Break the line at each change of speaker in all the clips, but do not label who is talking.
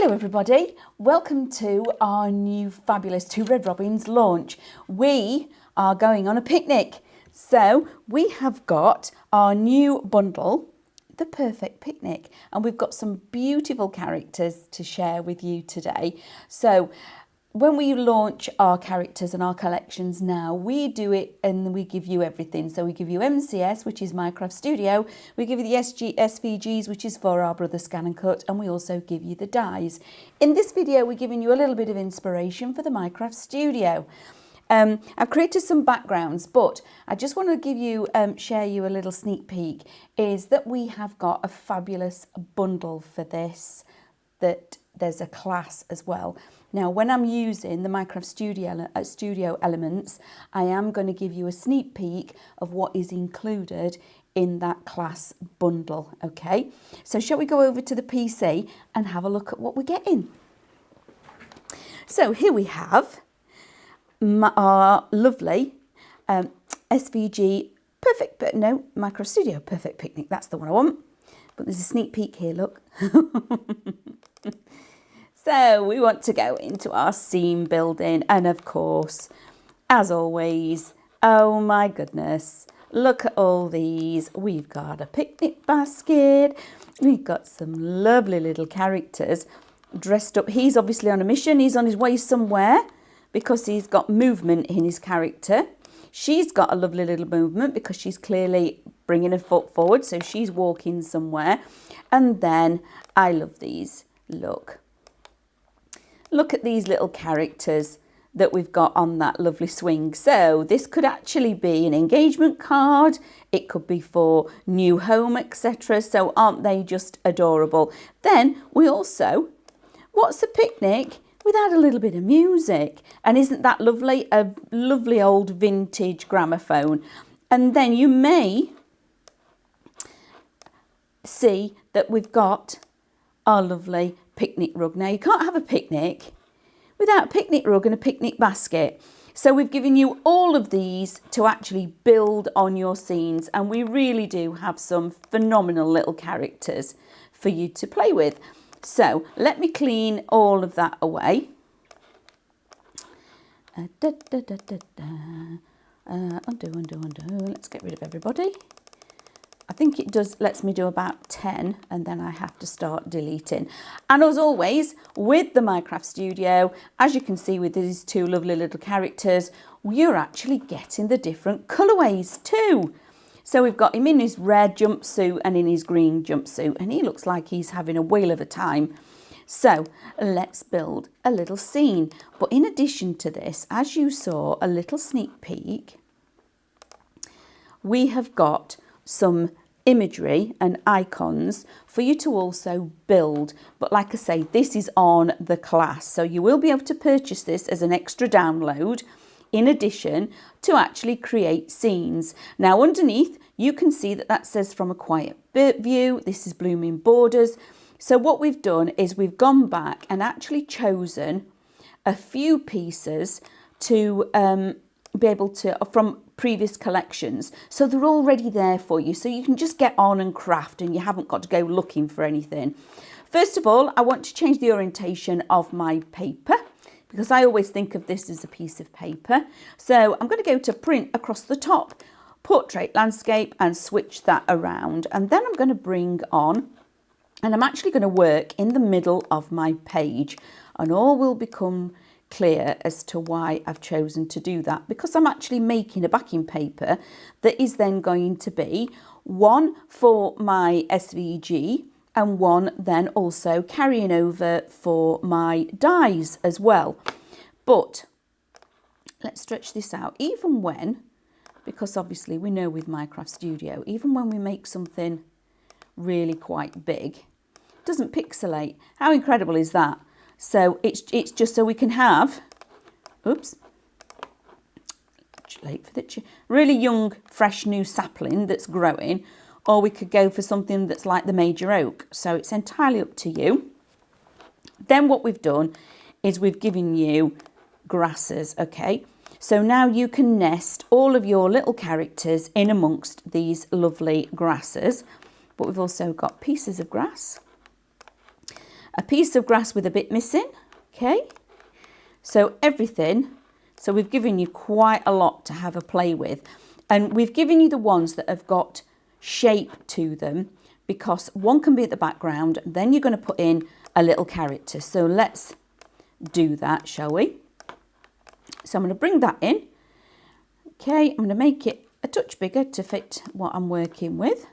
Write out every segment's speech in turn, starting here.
Hello everybody, welcome to our new fabulous Two Red Robins launch. We are going on a picnic. So we have got our new bundle, The Perfect Picnic, and we've got some beautiful characters to share with you today. So when we launch our characters and our collections now, we do it and we give you everything. So we give you MCS, which is Minecraft Studio. We give you the SVGs, which is for our brother Scan and Cut. And we also give you the dies. In this video, we're giving you a little bit of inspiration for the Minecraft Studio. I've created some backgrounds, but I just want to give you, share you a little sneak peek, is that we have got a fabulous bundle for this, that there's a class as well. Now, when I'm using the Minecraft Studio elements, I am going to give you a sneak peek of what is included in that class bundle, okay? So shall we go over to the PC and have a look at what we're getting? So here we have our lovely SVG Minecraft Studio Perfect Picnic. That's the one I want. But there's a sneak peek here, look. So we want to go into our scene building, and of course, as always, oh my goodness, look at all these. We've got a picnic basket. We've got some lovely little characters dressed up. He's obviously on a mission. He's on his way somewhere because he's got movement in his character. She's got a lovely little movement because she's clearly bringing a foot forward, so she's walking somewhere. And then I love these. Look at these little characters that we've got on that lovely swing. So this could actually be an engagement card. It could be for new home, etc. So aren't they just adorable? Then we also, what's a picnic without a little bit of music? And isn't that lovely? A lovely old vintage gramophone. And then you may see that we've got our lovely picnic rug. Now, you can't have a picnic without a picnic rug and a picnic basket. So we've given you all of these to actually build on your scenes, and we really do have some phenomenal little characters for you to play with. So let me clean all of that away. Undo. Let's get rid of everybody. I think it lets me do about 10, and then I have to start deleting. And as always, with the Minecraft Studio, as you can see with these two lovely little characters, you're actually getting the different colourways too. So we've got him in his red jumpsuit and in his green jumpsuit, and he looks like he's having a whale of a time. So let's build a little scene. But in addition to this, as you saw a little sneak peek, we have got some imagery and icons for you to also build. But like I say, this is on the class, so you will be able to purchase this as an extra download in addition to actually create scenes. Now underneath you can see that says from a quiet view. This is blooming borders. So what we've done is we've gone back and actually chosen a few pieces to be able to from previous collections, so they're already there for you, so you can just get on and craft and you haven't got to go looking for anything. First of all, I want to change the orientation of my paper because I always think of this as a piece of paper. So I'm going to go to print across the top, portrait landscape, and switch that around, and then I'm going to bring on, and I'm actually going to work in the middle of my page, and all will become clear as to why I've chosen to do that, because I'm actually making a backing paper that is then going to be one for my SVG and one then also carrying over for my dies as well. But let's stretch this out. Even when, because obviously we know with Minecraft Studio, even when we make something really quite big, it doesn't pixelate. How incredible is that? So it's just so we can have, oops, late for the really young, fresh new sapling that's growing, or we could go for something that's like the major oak. So it's entirely up to you. Then what we've done is we've given you grasses, okay? So now you can nest all of your little characters in amongst these lovely grasses. But we've also got pieces of grass. a piece of grass with a bit missing. Okay, so everything. So we've given you quite a lot to have a play with, and we've given you the ones that have got shape to them, because one can be at the background, then you're going to put in a little character. So let's do that, shall we? So I'm going to bring that in. Okay, I'm going to make it a touch bigger to fit what I'm working with,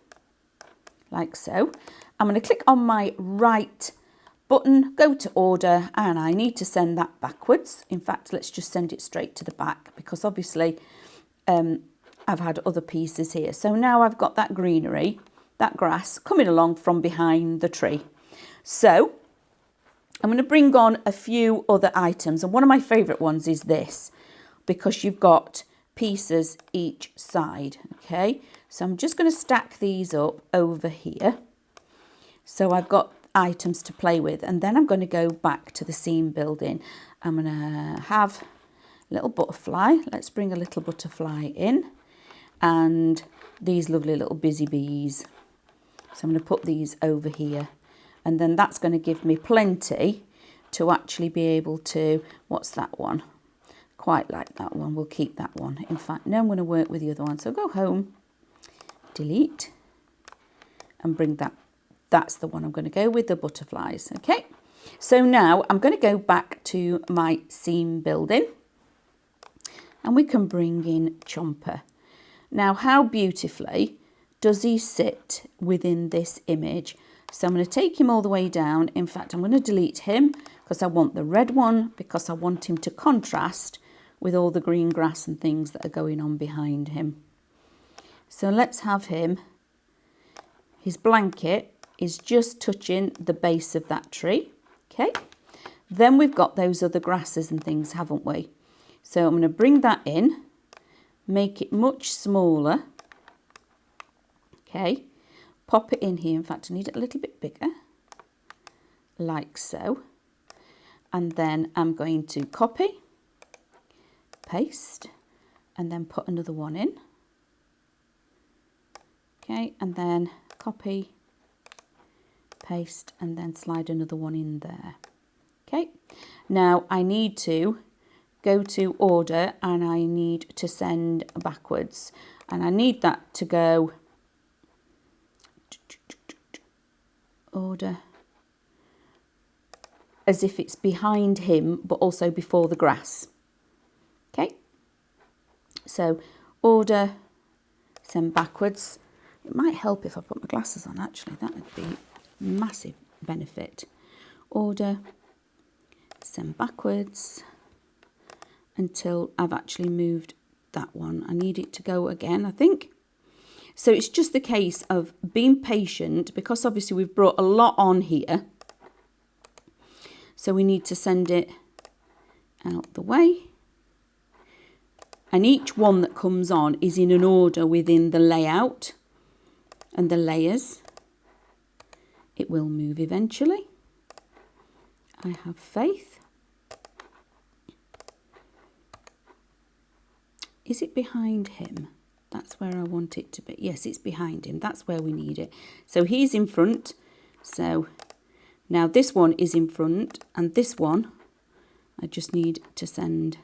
like so. I'm going to click on my right button, go to order, and I need to send that backwards. In fact, let's just send it straight to the back, because obviously I've had other pieces here. So now I've got that greenery, that grass coming along from behind the tree. So I'm going to bring on a few other items, and one of my favourite ones is this, because you've got pieces each side. Okay, so I'm just going to stack these up over here. So I've got items to play with, and then I'm going to go back to the scene building. I'm going to have a little butterfly. Let's bring a little butterfly in, and these lovely little busy bees. So I'm going to put these over here, and then that's going to give me plenty to actually be able to, what's that one? Quite like that one, we'll keep that one. In fact, now I'm going to work with the other one. So go home, delete, and bring that. That's the one I'm going to go with, the butterflies. Okay, so now I'm going to go back to my scene building, and we can bring in Chomper. Now, how beautifully does he sit within this image? So I'm going to take him all the way down. In fact, I'm going to delete him because I want the red one, because I want him to contrast with all the green grass and things that are going on behind him. So let's have him. His blanket is just touching the base of that tree. Okay, then we've got those other grasses and things, haven't we? So I'm going to bring that in, make it much smaller. Okay, pop it in here. In fact, I need it a little bit bigger, like so. And then I'm going to copy, paste, and then put another one in. Okay, and then copy, paste, and then slide another one in there. Okay, now I need to go to order, and I need to send backwards, and I need that to go order as if it's behind him, but also before the grass. Okay, so order, send backwards. It might help if I put my glasses on, actually. That would be massive benefit. Order, send backwards until I've actually moved that one. I need it to go again, I think. So it's just the case of being patient, because obviously we've brought a lot on here. So we need to send it out the way. And each one that comes on is in an order within the layout and the layers. It will move eventually. I have faith. Is it behind him? That's where I want it to be. Yes, it's behind him. That's where we need it. So he's in front. So now this one is in front, and this one I just need to send.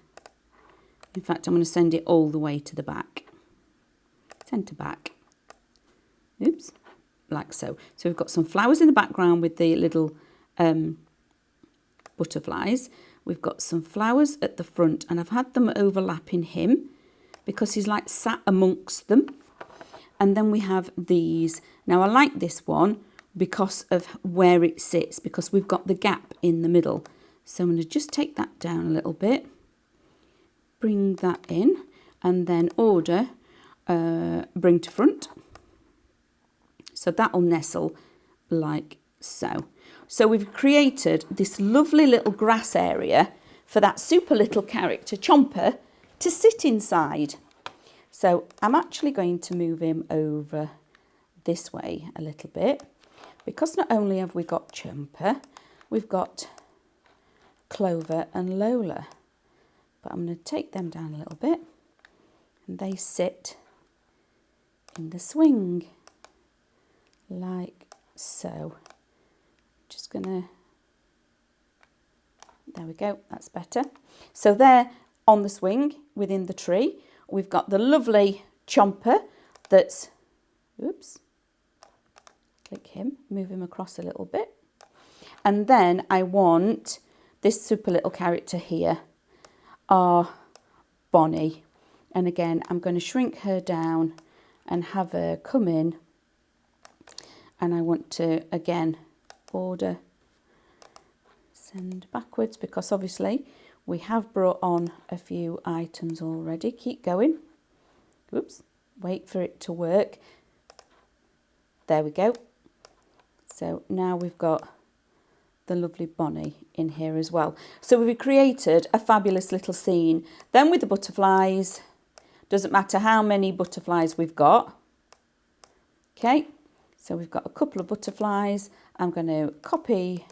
In fact, I'm going to send it all the way to the back. Send to back. Oops. Like so. So we've got some flowers in the background with the little butterflies. We've got some flowers at the front, and I've had them overlapping him because he's like sat amongst them. And then we have these. Now I like this one because of where it sits, because we've got the gap in the middle. So I'm going to just take that down a little bit, bring that in, and then order, bring to front. So that'll nestle like so. So we've created this lovely little grass area for that super little character, Chomper, to sit inside. So I'm actually going to move him over this way a little bit, because not only have we got Chomper, we've got Clover and Lola. But I'm going to take them down a little bit, and they sit in the swing like so. Just going to There we go, that's better. So there on the swing within the tree, we've got the lovely chomper that's, oops, click him, move him across a little bit. And then I want this super little character here, our Bonnie. And again, I'm going to shrink her down and have her come in. And I want to, again, border, send backwards, because obviously we have brought on a few items already. Keep going. Oops, wait for it to work. There we go. So now we've got the lovely Bonnie in here as well. So we've created a fabulous little scene. Then with the butterflies, doesn't matter how many butterflies we've got. Okay, so we've got a couple of butterflies. I'm going to copy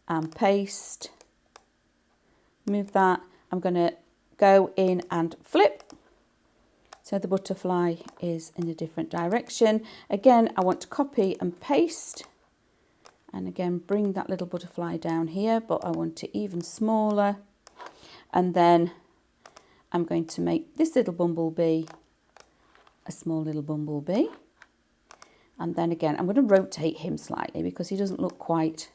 and paste, move that. I'm going to go in and flip. So the butterfly is in a different direction. Again, I want to copy and paste. And again, bring that little butterfly down here, but I want it even smaller. And then I'm going to make this little bumblebee a small little bumblebee. And then again, I'm going to rotate him slightly because he doesn't look quite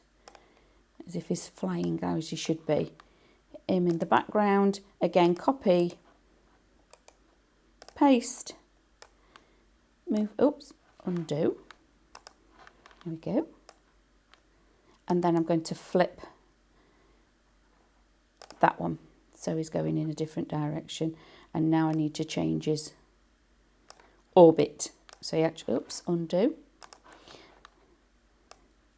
as if he's flying as he should be. Him in the background. Again, copy, paste, move, oops, undo. There we go. And then I'm going to flip that one. So he's going in a different direction. And now I need to change his orbit. So you actually, oops, undo.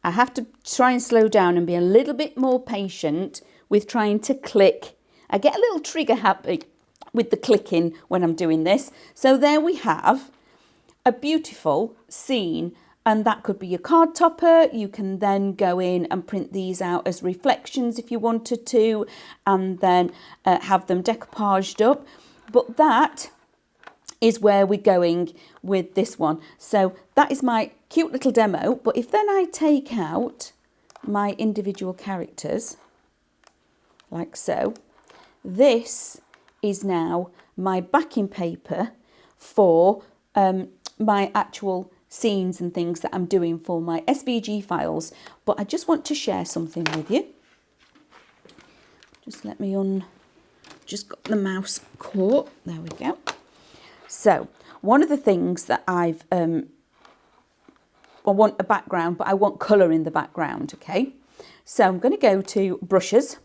I have to try and slow down and be a little bit more patient with trying to click. I get a little trigger happy with the clicking when I'm doing this. So there we have a beautiful scene. And that could be your card topper. You can then go in and print these out as reflections if you wanted to, and then have them decoupaged up. But that is where we're going with this one. So that is my cute little demo. But if then I take out my individual characters, like so, this is now my backing paper for my actual scenes and things that I'm doing for my SVG files. But I just want to share something with you. Just let me just got the mouse caught. There we go. So one of the things that I want a background, but I want colour in the background, okay? So I'm going to go to brushes.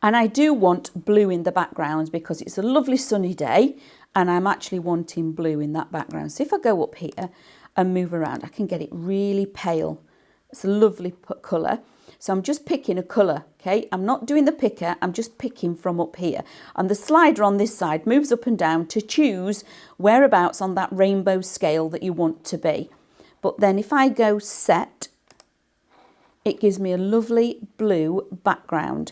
And I do want blue in the background because it's a lovely sunny day. And I'm actually wanting blue in that background. So if I go up here and move around, I can get it really pale. It's a lovely colour. So I'm just picking a colour, okay? I'm not doing the picker, I'm just picking from up here. And the slider on this side moves up and down to choose whereabouts on that rainbow scale that you want to be. But then if I go set, it gives me a lovely blue background.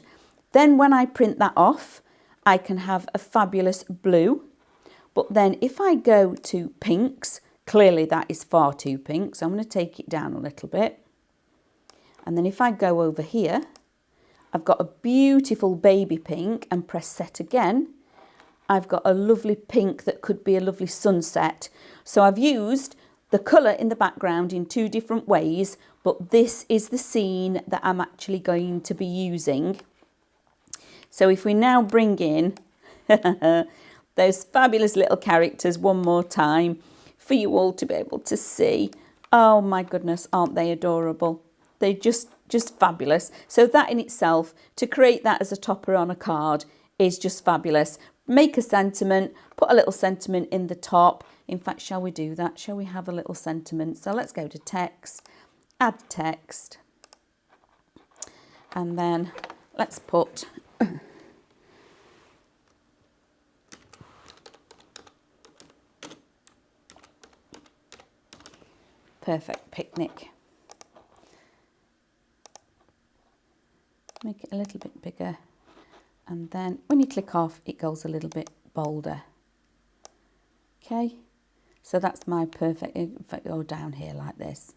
Then when I print that off, I can have a fabulous blue. But then if I go to pinks, clearly that is far too pink. So I'm going to take it down a little bit. And then if I go over here, I've got a beautiful baby pink and press set again. I've got a lovely pink that could be a lovely sunset. So I've used the colour in the background in two different ways, but this is the scene that I'm actually going to be using. So if we now bring in those fabulous little characters one more time for you all to be able to see. Oh my goodness, aren't they adorable? They're just fabulous. So that in itself, to create that as a topper on a card is just fabulous. Make a sentiment, put a little sentiment in the top. In fact, shall we do that? Shall we have a little sentiment? So let's go to text, add text, and then let's put perfect picnic. Make it a little bit bigger, and then when you click off it goes a little bit bolder. Okay, so that's my perfect, in fact, go down here like this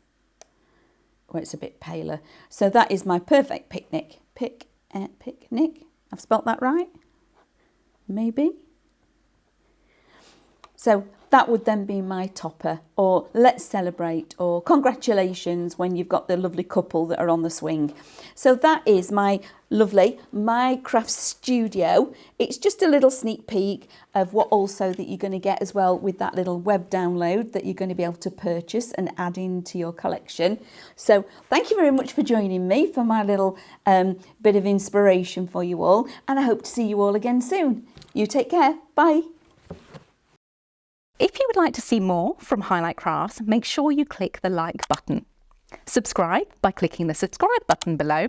where it's a bit paler. So that is my perfect picnic. picnic. I've spelt that right? Maybe. So that would then be my topper, or let's celebrate, or congratulations when you've got the lovely couple that are on the swing. So that is my lovely My Craft Studio. It's just a little sneak peek of what also that you're going to get as well with that little web download that you're going to be able to purchase and add into your collection. So thank you very much for joining me for my little bit of inspiration for you all, and I hope to see you all again soon. You take care. Bye.
If you would like to see more from Highlight Crafts, make sure you click the like button. Subscribe by clicking the subscribe button below,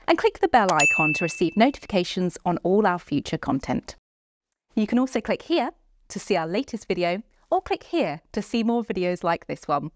and click the bell icon to receive notifications on all our future content. You can also click here to see our latest video, or click here to see more videos like this one.